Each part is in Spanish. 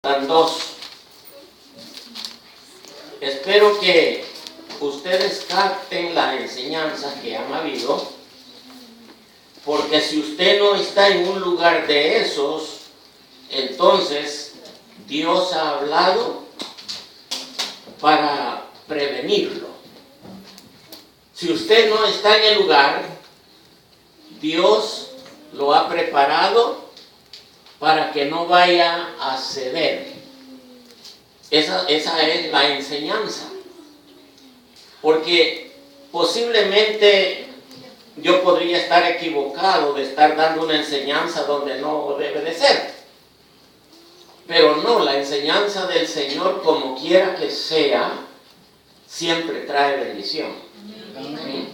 Tan dos. Espero que ustedes capten la enseñanza que han habido, porque si usted no está en un lugar de esos, entonces Dios ha hablado para prevenirlo. Si usted no está en el lugar, Dios lo ha preparado para que no vaya a ceder. Esa es la enseñanza. Porque posiblemente yo podría estar equivocado de estar dando una enseñanza donde no debe de ser. Pero no, la enseñanza del Señor, como quiera que sea, siempre trae bendición. Amén.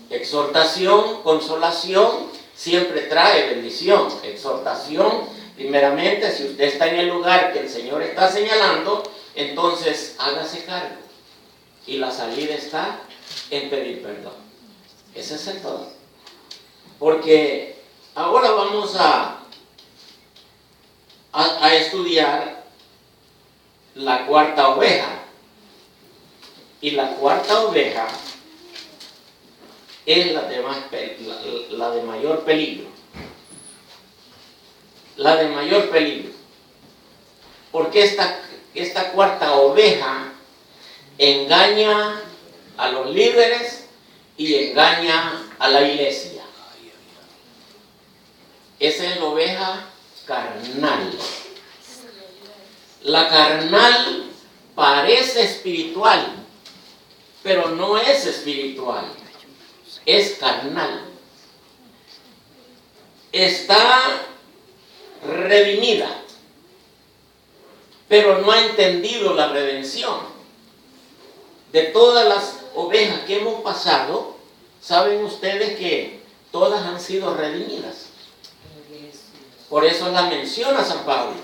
Exhortación, consolación, siempre trae bendición. Exhortación, primeramente, si usted está en el lugar que el Señor está señalando, entonces hágase cargo. Y la salida está en pedir perdón. Ese es el todo. Porque ahora vamos a estudiar la cuarta oveja. Y la cuarta oveja es la de mayor peligro. La de mayor peligro. Porque esta cuarta oveja engaña a los líderes y engaña a la iglesia. Esa es la oveja carnal. La carnal parece espiritual, pero no es espiritual, es carnal. Está redimida, pero no ha entendido la redención. De todas las ovejas que hemos pasado, saben ustedes que todas han sido redimidas. Por eso la menciona San Pablo,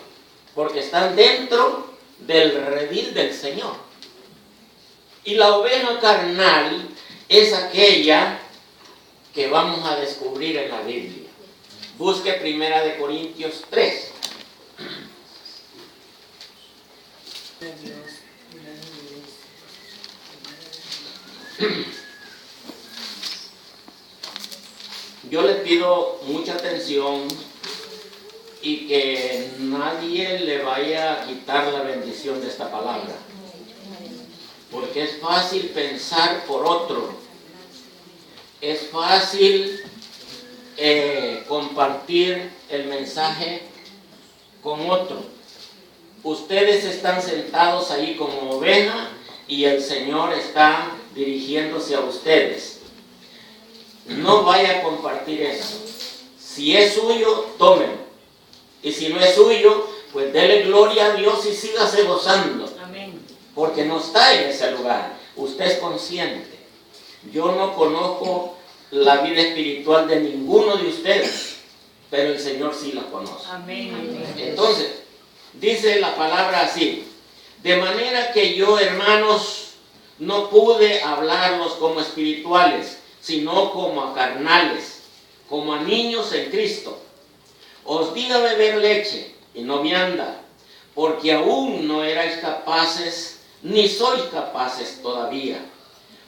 porque están dentro del redil del Señor. Y la oveja carnal es aquella que vamos a descubrir en la Biblia. Busque 1 Corintios 3. Yo les pido mucha atención y que nadie le vaya a quitar la bendición de esta palabra. Porque es fácil pensar por otro. Es fácil compartir el mensaje con otro. Ustedes están sentados ahí como oveja y el Señor está dirigiéndose a ustedes. No vaya a compartir eso. Si es suyo, tómelo. Y si no es suyo, pues dele gloria a Dios y sígase gozando. Amén. Porque no está en ese lugar. Usted es consciente. Yo no conozco la vida espiritual de ninguno de ustedes, pero el Señor sí la conoce. Amén. Entonces, dice la palabra así: de manera que yo, hermanos, no pude hablarlos como espirituales, sino como a carnales, como a niños en Cristo. Os di a beber leche y no vianda, porque aún no erais capaces, ni sois capaces todavía,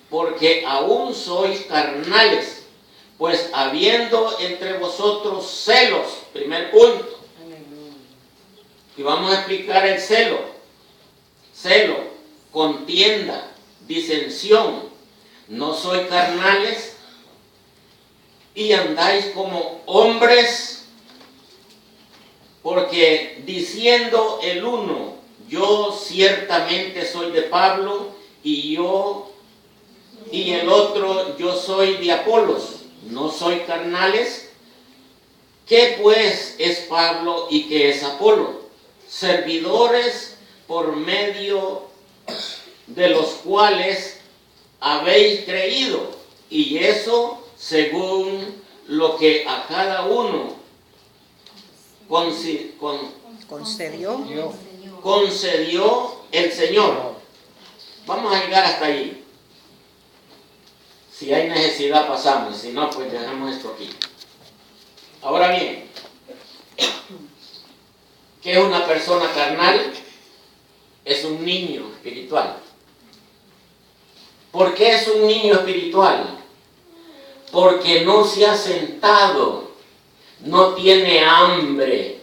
porque aún sois carnales, pues habiendo entre vosotros celos, primer punto. Y vamos a explicar el celo. Celo, contienda, disensión. No sois carnales y andáis como hombres, porque diciendo el uno, yo ciertamente soy de Pablo, y el otro, yo soy de Apolos, no soy carnales. ¿Qué pues es Pablo y qué es Apolo? Servidores por medio de los cuales habéis creído, y eso según lo que a cada uno concedió el Señor. Vamos a llegar hasta ahí. Si hay necesidad pasamos, si no, pues dejamos esto aquí. Ahora bien, ¿Qué es una persona carnal? Es un niño espiritual. ¿Por qué es un niño espiritual? Porque no se ha sentado, no tiene hambre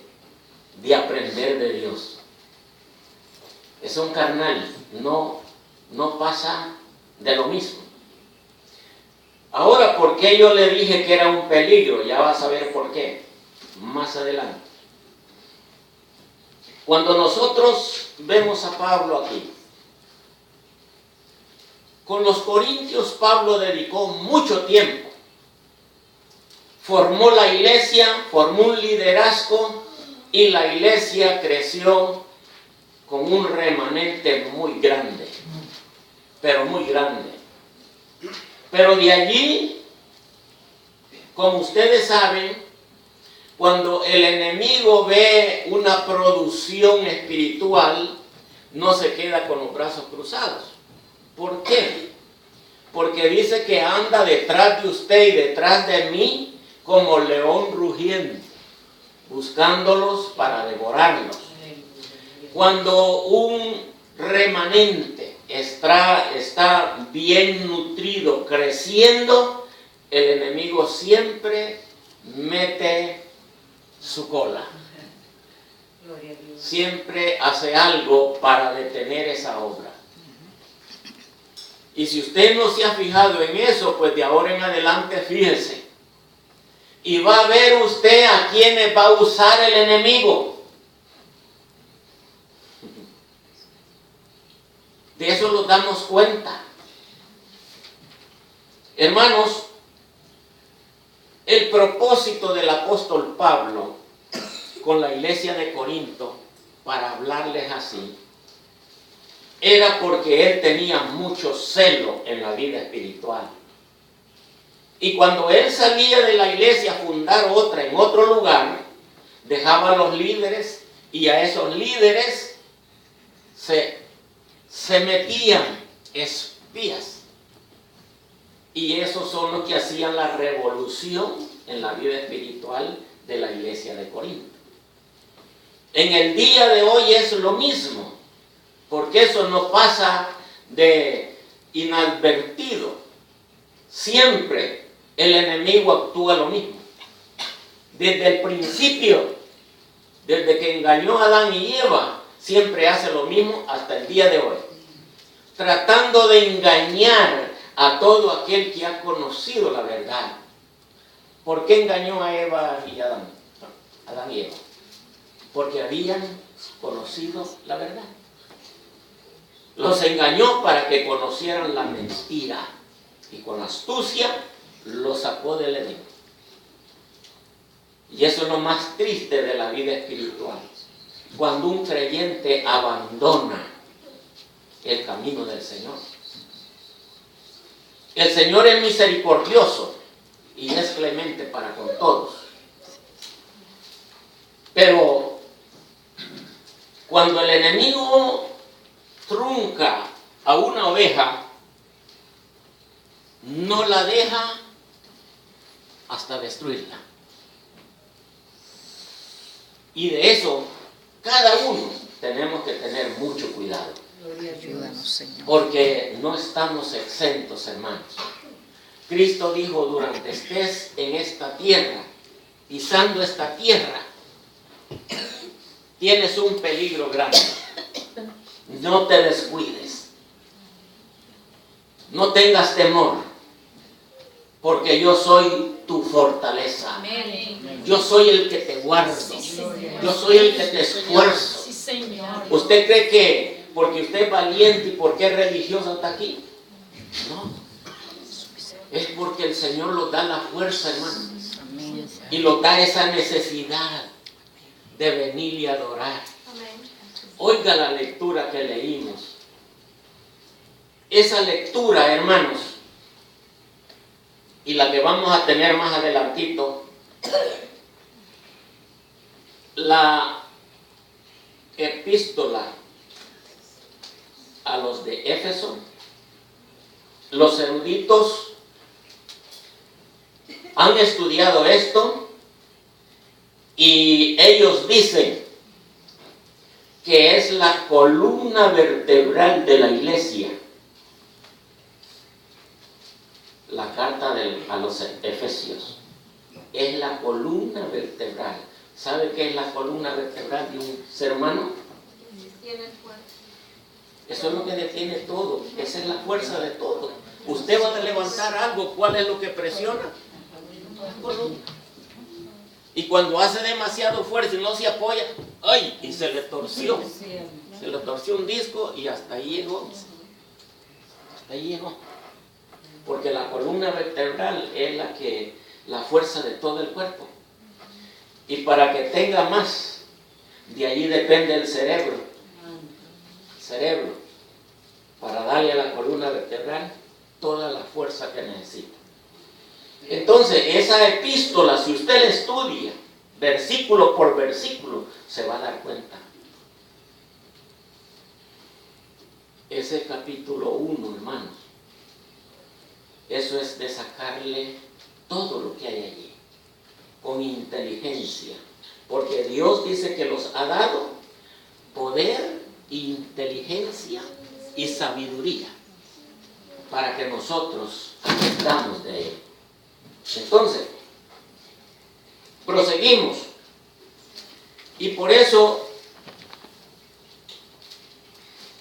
de aprender de Dios. Es un carnal, no pasa de lo mismo. Ahora, ¿por qué yo le dije que era un peligro? Ya vas a ver por qué, más adelante. Cuando nosotros vemos a Pablo aquí, con los corintios Pablo dedicó mucho tiempo. Formó la iglesia, formó un liderazgo y la iglesia creció con un remanente muy grande, pero muy grande. Pero de allí, como ustedes saben, cuando el enemigo ve una producción espiritual, no se queda con los brazos cruzados. ¿Por qué? Porque dice que anda detrás de usted y detrás de mí como león rugiente, buscándolos para devorarlos. Cuando un remanente está bien nutrido, creciendo, el enemigo siempre mete su cola. Siempre hace algo para detener esa obra. Y si usted no se ha fijado en eso, pues de ahora en adelante fíjese. Y va a ver usted a quiénes va a usar el enemigo. De eso nos damos cuenta. Hermanos, el propósito del apóstol Pablo con la iglesia de Corinto, para hablarles así, era porque él tenía mucho celo en la vida espiritual. Y cuando él salía de la iglesia a fundar otra en otro lugar, dejaba a los líderes y a esos líderes se metían espías. Y esos son los que hacían la revolución en la vida espiritual de la iglesia de Corinto. En el día de hoy es lo mismo, porque eso no pasa de inadvertido. Siempre el enemigo actúa lo mismo. Desde el principio, desde que engañó a Adán y Eva, siempre hace lo mismo hasta el día de hoy. Tratando de engañar a todo aquel que ha conocido la verdad. ¿Por qué engañó a Eva y a Adán? Adán y Eva. Porque habían conocido la verdad. Los engañó para que conocieran la mentira. Y con astucia los sacó del Edén. Y eso es lo más triste de la vida espiritual. Cuando un creyente abandona el camino del Señor. El Señor es misericordioso y es clemente para con todos. Pero cuando el enemigo trunca a una oveja, no la deja hasta destruirla. Y de eso, cada uno tenemos que tener mucho cuidado. Ayúdanos, Señor. Porque no estamos exentos, hermanos. Cristo dijo, durante estés en esta tierra, pisando esta tierra, tienes un peligro grande. No te descuides. No tengas temor, porque yo soy tu fortaleza. Yo soy el que te guardo. Yo soy el que te esfuerzo. ¿Usted cree que porque usted es valiente y porque es religioso está aquí? No. Es porque el Señor nos da la fuerza, hermano. Y nos da esa necesidad de venir y adorar. Oiga la lectura que leímos. Esa lectura, hermanos, y la que vamos a tener más adelantito, la epístola a los de Éfeso, los eruditos han estudiado esto y ellos dicen que es la columna vertebral de la iglesia. La carta a los Efesios es la columna vertebral. ¿Sabe qué es la columna vertebral de un ser humano? Eso es lo que detiene todo. Esa es la fuerza de todo. Usted va a levantar algo, ¿cuál es lo que presiona? La columna. Y cuando hace demasiado fuerza y no se apoya, ¡ay! Y se le torció. Se le torció un disco y hasta ahí llegó. Hasta ahí llegó. Porque la columna vertebral es la fuerza de todo el cuerpo. Y para que tenga más, de allí depende el cerebro. El cerebro, para darle a la columna vertebral toda la fuerza que necesita. Entonces, esa epístola, si usted la estudia, versículo por versículo, se va a dar cuenta. Ese capítulo 1, hermanos, eso es de sacarle todo lo que hay allí, con inteligencia, porque Dios dice que los ha dado poder, inteligencia y sabiduría, para que nosotros aprendamos de Él. Entonces, proseguimos. Y por eso,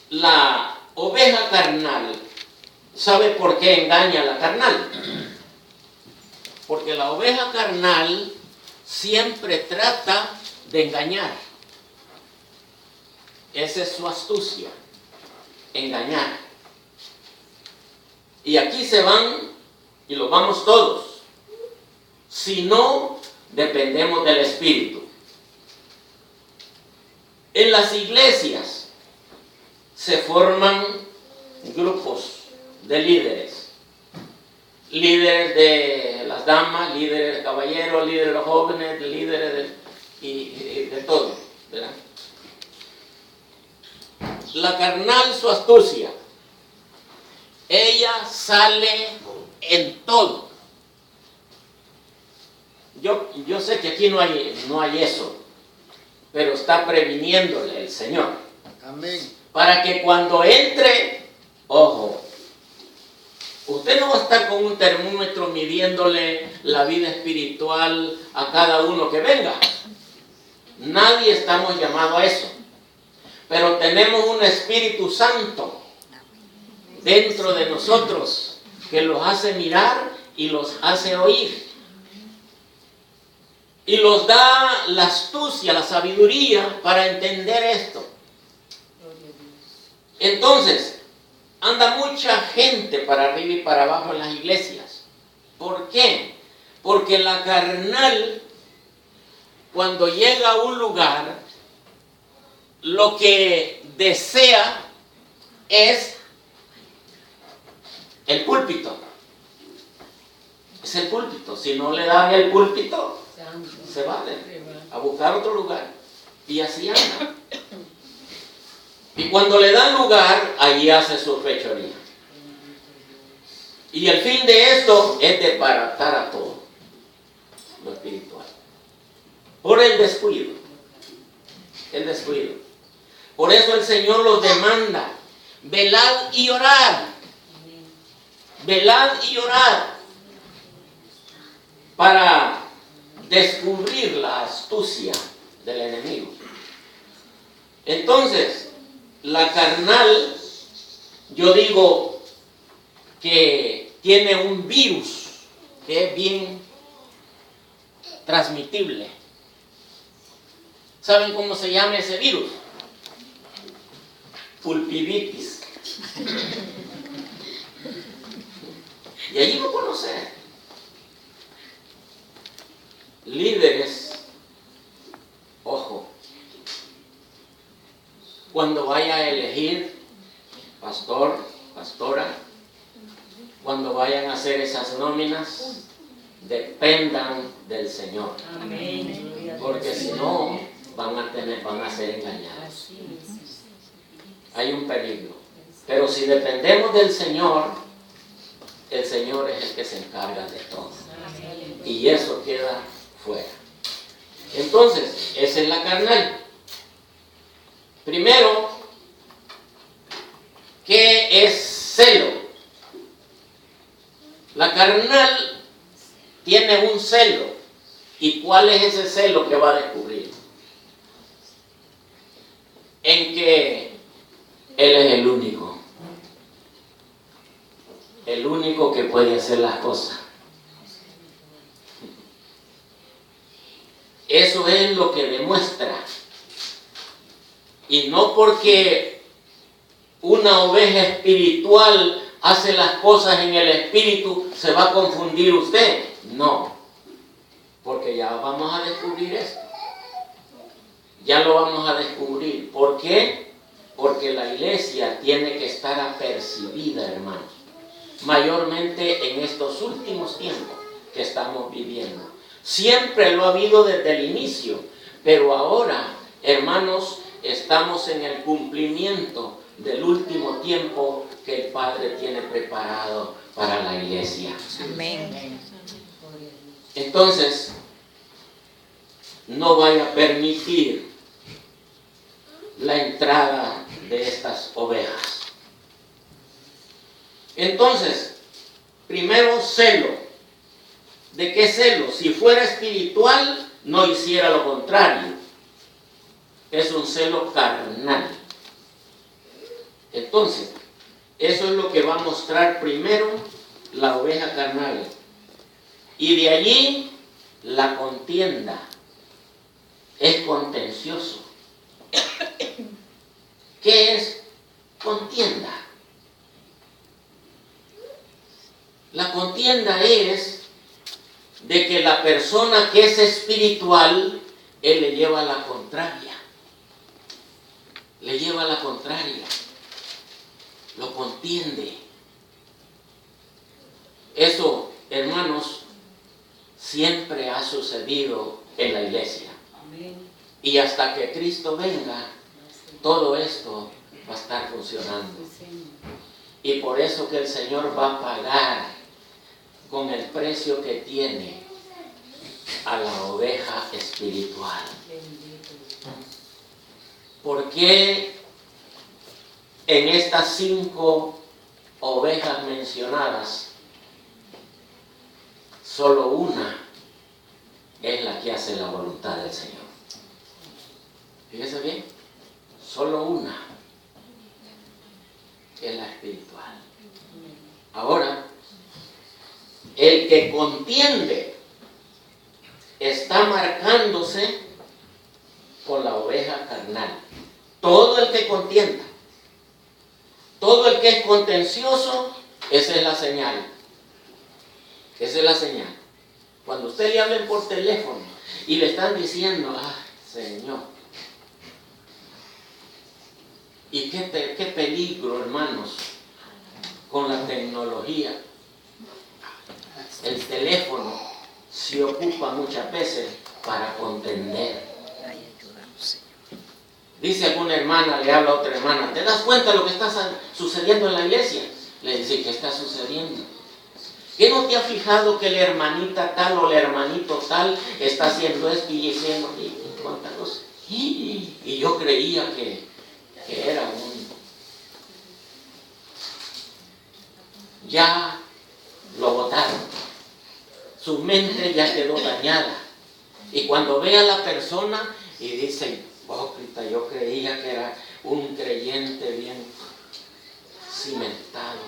la oveja carnal, ¿sabe por qué engaña a la carnal? Porque la oveja carnal siempre trata de engañar. Esa es su astucia, engañar. Y aquí se van, y los vamos todos, si no dependemos del Espíritu. En las iglesias se forman grupos de líderes. Líderes de las damas, líderes de caballeros, líderes de los jóvenes, líderes de todo, ¿verdad? La carnal, su astucia, ella sale en todo. Yo sé que aquí no hay eso, pero está previniéndole el Señor. Amén. Para que cuando entre, ojo, usted no va a estar con un termómetro midiéndole la vida espiritual a cada uno que venga. Nadie estamos llamados a eso. Pero tenemos un Espíritu Santo dentro de nosotros que los hace mirar y los hace oír. Y los da la astucia, la sabiduría para entender esto. Entonces, anda mucha gente para arriba y para abajo en las iglesias. ¿Por qué? Porque la carnal, cuando llega a un lugar, lo que desea es el púlpito. Es el púlpito. Si no le dan el púlpito, se va a buscar otro lugar. Y así anda. Y cuando le dan lugar, allí hace su fechoría. Y el fin de esto es desbaratar a todo lo espiritual. Por el descuido. El descuido. Por eso el Señor los demanda. Velad y orad. Velad y orad. Para descubrir la astucia del enemigo. Entonces, la carnal, yo digo que tiene un virus que es bien transmitible. ¿Saben cómo se llama ese virus? Pulpivitis. Y allí lo conocen. Líderes, ojo, cuando vaya a elegir pastor, pastora, cuando vayan a hacer esas nóminas, dependan del Señor. Amén. Porque si no, van a ser engañados. Hay un peligro. Pero si dependemos del Señor, el Señor es el que se encarga de todo. Y eso queda fuera. Entonces, esa es la carnal. Primero, ¿qué es celo? La carnal tiene un celo. ¿Y cuál es ese celo que va a descubrir? En que Él es el único que puede hacer las cosas. Eso es lo que demuestra. Y no porque una oveja espiritual hace las cosas en el espíritu, se va a confundir usted. No, porque ya vamos a descubrir esto. Ya lo vamos a descubrir. ¿Por qué? Porque la iglesia tiene que estar apercibida, hermanos. Mayormente en estos últimos tiempos que estamos viviendo. Siempre lo ha habido desde el inicio, pero ahora, hermanos, estamos en el cumplimiento del último tiempo que el Padre tiene preparado para la iglesia. Amén. Entonces, no vaya a permitir la entrada de estas ovejas. Entonces, primero celo. ¿De qué celo? Si fuera espiritual, no hiciera lo contrario. Es un celo carnal. Entonces, eso es lo que va a mostrar primero la oveja carnal. Y de allí, la contienda. Es contencioso. ¿Qué es contienda? La contienda es de que la persona que es espiritual, él le lleva la contraria. Le lleva la contraria. Lo contiende. Eso, hermanos, siempre ha sucedido en la iglesia. Y hasta que Cristo venga, todo esto va a estar funcionando. Y por eso que el Señor va a pagar con el precio que tiene a la oveja espiritual. ¿Por qué en estas 5 ovejas mencionadas, solo una es la que hace la voluntad del Señor? Fíjese bien, solo una es la espiritual. Ahora, el que contiende está marcándose con la oveja carnal. Todo el que contienda, todo el que es contencioso, esa es la señal. Esa es la señal. Cuando usted le hablen por teléfono y le están diciendo, ¡ay, Señor! Y qué peligro, hermanos, con la tecnología. El teléfono se ocupa muchas veces para contender. Dice alguna hermana, le habla a otra hermana, ¿te das cuenta de lo que está sucediendo en la iglesia? Le dice, ¿qué está sucediendo? ¿Qué no te ha fijado que la hermanita tal o el hermanito tal está haciendo esto y diciendo cuántas cosas? Y yo creía que era ya lo botaron. Su mente ya quedó dañada. Y cuando ve a la persona y dice, hipócrita, yo creía que era un creyente bien cimentado.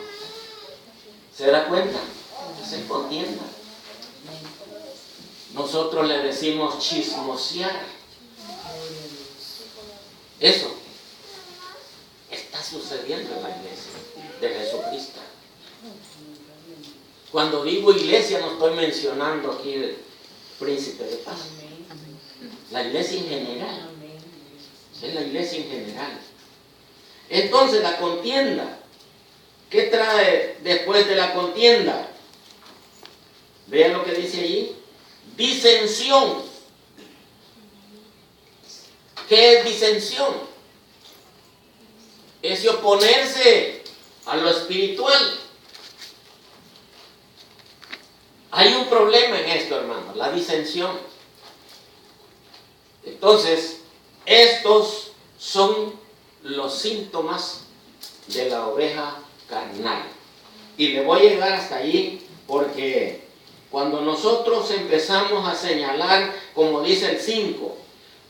¿Se da cuenta? Se contienda. Nosotros le decimos chismosear. Eso está sucediendo en la iglesia de Jesucristo. Cuando digo iglesia no estoy mencionando aquí el príncipe de paz. La iglesia en general. Es la iglesia en general. Entonces la contienda. ¿Qué trae después de la contienda? Vean lo que dice allí. Disensión. ¿Qué es disensión? Es oponerse a lo espiritual. Hay un problema en esto, hermanos, la disensión. Entonces, estos son los síntomas de la oveja carnal. Y le voy a llegar hasta ahí porque cuando nosotros empezamos a señalar, como dice el 5,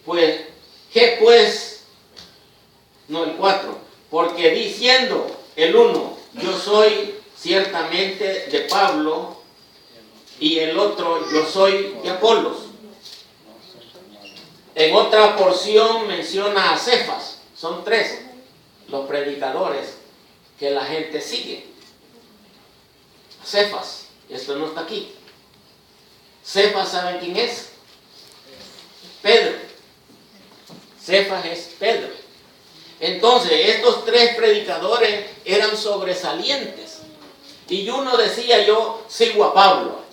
pues, ¿qué pues? No, el 4. Porque diciendo el 1, yo soy ciertamente de Pablo, y el otro, yo soy de Apolos. En otra porción menciona a Cefas. Son 3 los predicadores que la gente sigue. Cefas, esto no está aquí. Cefas, ¿saben quién es? Pedro. Cefas es Pedro. Entonces, estos 3 predicadores eran sobresalientes. Y uno decía, yo sigo a Pablo.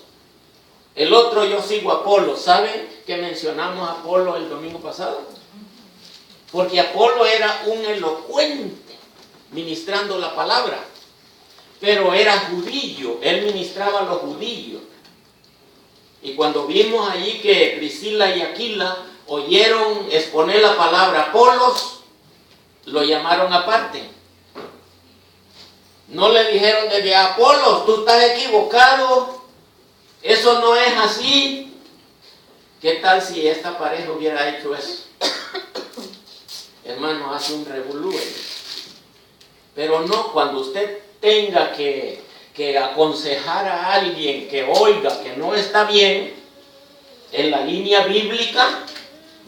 El otro, yo sigo a Apolo. ¿Saben que mencionamos a Apolo el domingo pasado? Porque Apolo era un elocuente ministrando la palabra. Pero era judío, él ministraba a los judíos. Y cuando vimos allí que Priscila y Aquila oyeron exponer la palabra Apolos, lo llamaron aparte. No le dijeron desde Apolos, tú estás equivocado, eso no es así. ¿Qué tal si esta pareja hubiera hecho eso? Hermano, hace un revolú. Pero no, cuando usted tenga que aconsejar a alguien que oiga que no está bien en la línea bíblica,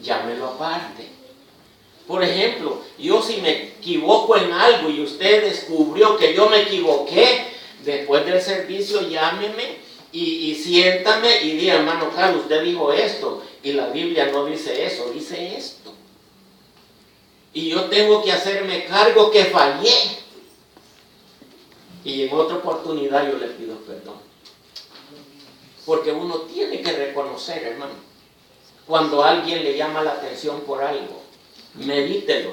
llámelo aparte. Por ejemplo, yo si me equivoco en algo y usted descubrió que yo me equivoqué, después del servicio llámeme y siéntame y diga, hermano Carlos, usted dijo esto y la Biblia no dice eso, dice esto. Y yo tengo que hacerme cargo que fallé. Y en otra oportunidad yo le pido perdón. Porque uno tiene que reconocer, hermano, cuando alguien le llama la atención por algo, medítelo.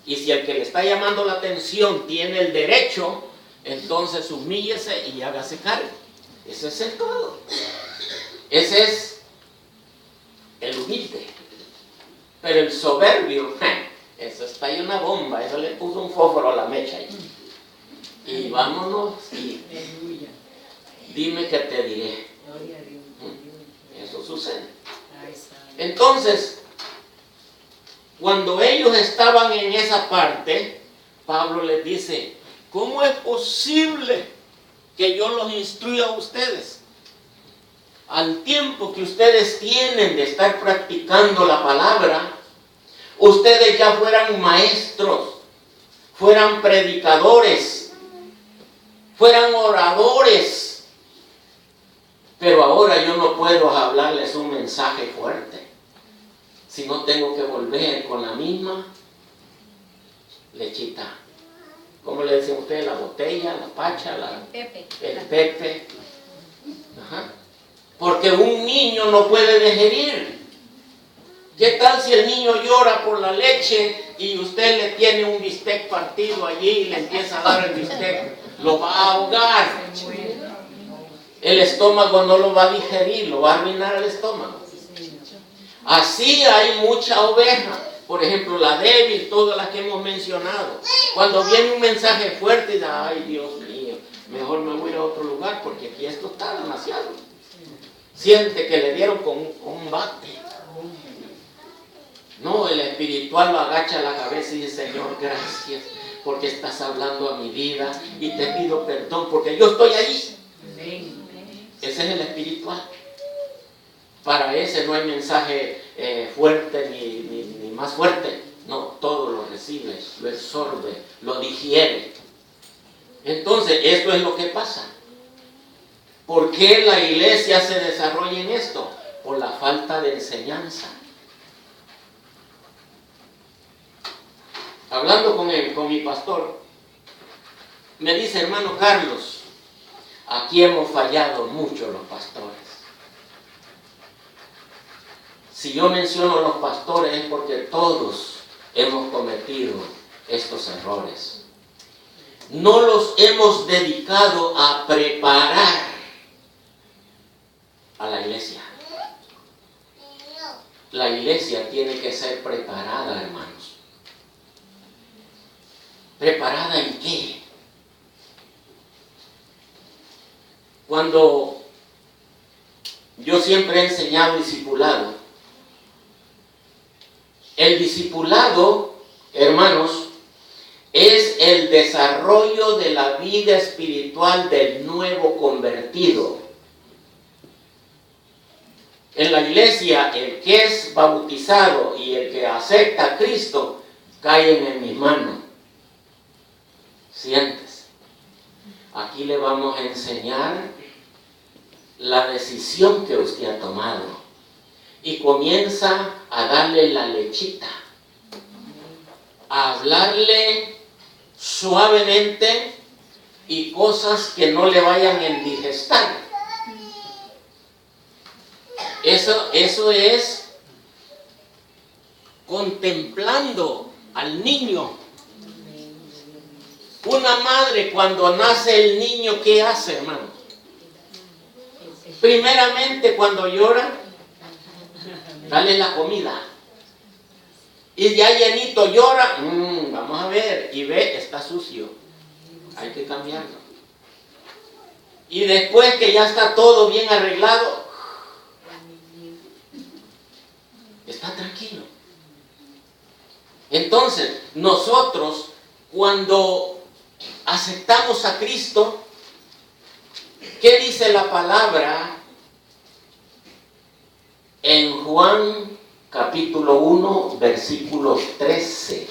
Y si el que le está llamando la atención tiene el derecho, entonces humíllese y hágase cargo. Ese es el todo. Ese es el humilde. Pero el soberbio, eso está ahí una bomba, eso le puso un fósforo a la mecha ahí. Y vámonos y dime que te diré. Eso sucede. Entonces, cuando ellos estaban en esa parte, Pablo les dice, ¿cómo es posible que yo los instruya a ustedes? Al tiempo que ustedes tienen de estar practicando la palabra, ustedes ya fueran maestros, fueran predicadores, fueran oradores. Pero ahora yo no puedo hablarles un mensaje fuerte, si no tengo que volver con la misma lechita. ¿Cómo le dicen ustedes? La botella, la pacha, el pepe. Ajá. Porque un niño no puede digerir. ¿Qué tal si el niño llora por la leche y usted le tiene un bistec partido allí y le empieza a dar el bistec? Lo va a ahogar. El estómago no lo va a digerir, lo va a arruinar el estómago. Así hay mucha oveja. Por ejemplo, la débil, todas las que hemos mencionado. Cuando viene un mensaje fuerte, dice, ay Dios mío, mejor me voy a otro lugar porque aquí esto está demasiado. Siente que le dieron con un bate. No, el espiritual lo agacha la cabeza y dice, Señor, gracias porque estás hablando a mi vida y te pido perdón porque yo estoy allí. Ese es el espiritual. Para ese no hay mensaje fuerte ni más fuerte. No, todo lo recibe, lo absorbe, lo digiere. Entonces, esto es lo que pasa. ¿Por qué la iglesia se desarrolla en esto? Por la falta de enseñanza. Hablando con mi pastor, me dice, hermano Carlos, aquí hemos fallado mucho los pastores. Si yo menciono los pastores es porque todos hemos cometido estos errores. No los hemos dedicado a preparar a la iglesia. La iglesia tiene que ser preparada, hermanos. ¿Preparada en qué? Cuando yo siempre he enseñado discipulado, el discipulado, hermanos, es el desarrollo de la vida espiritual del nuevo convertido. En la iglesia, el que es bautizado y el que acepta a Cristo caen en mis manos. Siéntese. Aquí le vamos a enseñar la decisión que usted ha tomado y comienza a darle la lechita, a hablarle suavemente y cosas que no le vayan a indigestar. Eso es contemplando al niño. Una madre cuando nace el niño, ¿qué hace, hermano? Primeramente cuando llora, dale la comida. Y ya llenito llora, vamos a ver, y ve, está sucio. Hay que cambiarlo. Y después que ya está todo bien arreglado, está tranquilo. Entonces, nosotros cuando aceptamos a Cristo, ¿qué dice la palabra en Juan capítulo 1, versículo 13?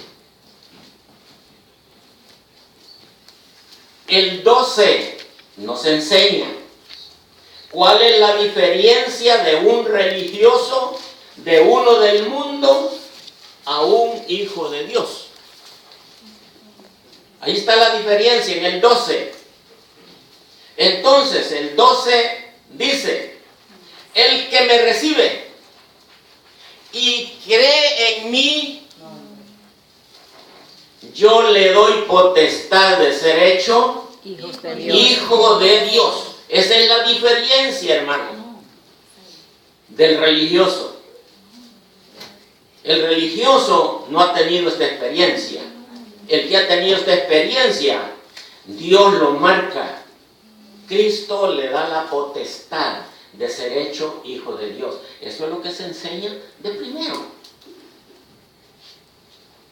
El 12 nos enseña cuál es la diferencia de un religioso, de uno del mundo, a un hijo de Dios. Ahí está la diferencia en el 12. Entonces, el 12 dice: el que me recibe y cree en mí, yo le doy potestad de ser hecho hijo de Dios. Esa es la diferencia, hermano, del religioso. El religioso no ha tenido esta experiencia. El que ha tenido esta experiencia, Dios lo marca. Cristo le da la potestad de ser hecho hijo de Dios. Eso es lo que se enseña de primero.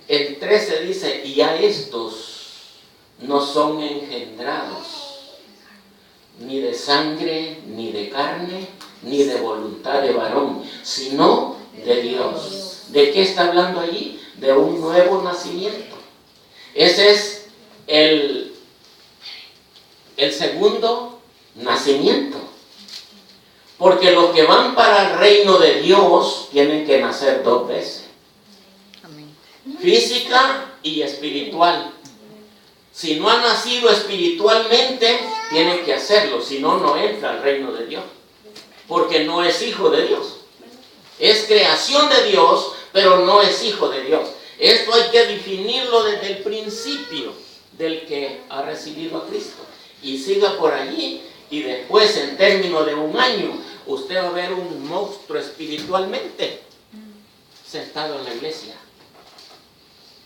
El 13 dice: y a estos no son engendrados ni de sangre, ni de carne, ni de voluntad de varón, sino de Dios. ¿De qué está hablando allí? De un nuevo nacimiento. Ese es el segundo nacimiento. Porque los que van para el reino de Dios tienen que nacer dos veces. Amén. Física y espiritual. Si no ha nacido espiritualmente, tiene que hacerlo. Si no, no entra al reino de Dios. Porque no es hijo de Dios. Es creación de Dios, pero no es hijo de Dios. Esto hay que definirlo desde el principio del que ha recibido a Cristo. Y siga por allí, y después, en términos de un año, usted va a ver un monstruo espiritualmente sentado en la iglesia.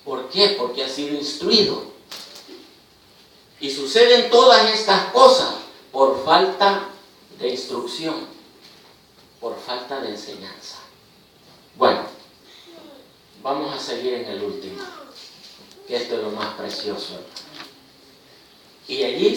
¿Por qué? Porque ha sido instruido. Y suceden todas estas cosas por falta de instrucción, por falta de enseñanza. Bueno, vamos a seguir en el último, que esto es lo más precioso. Y allí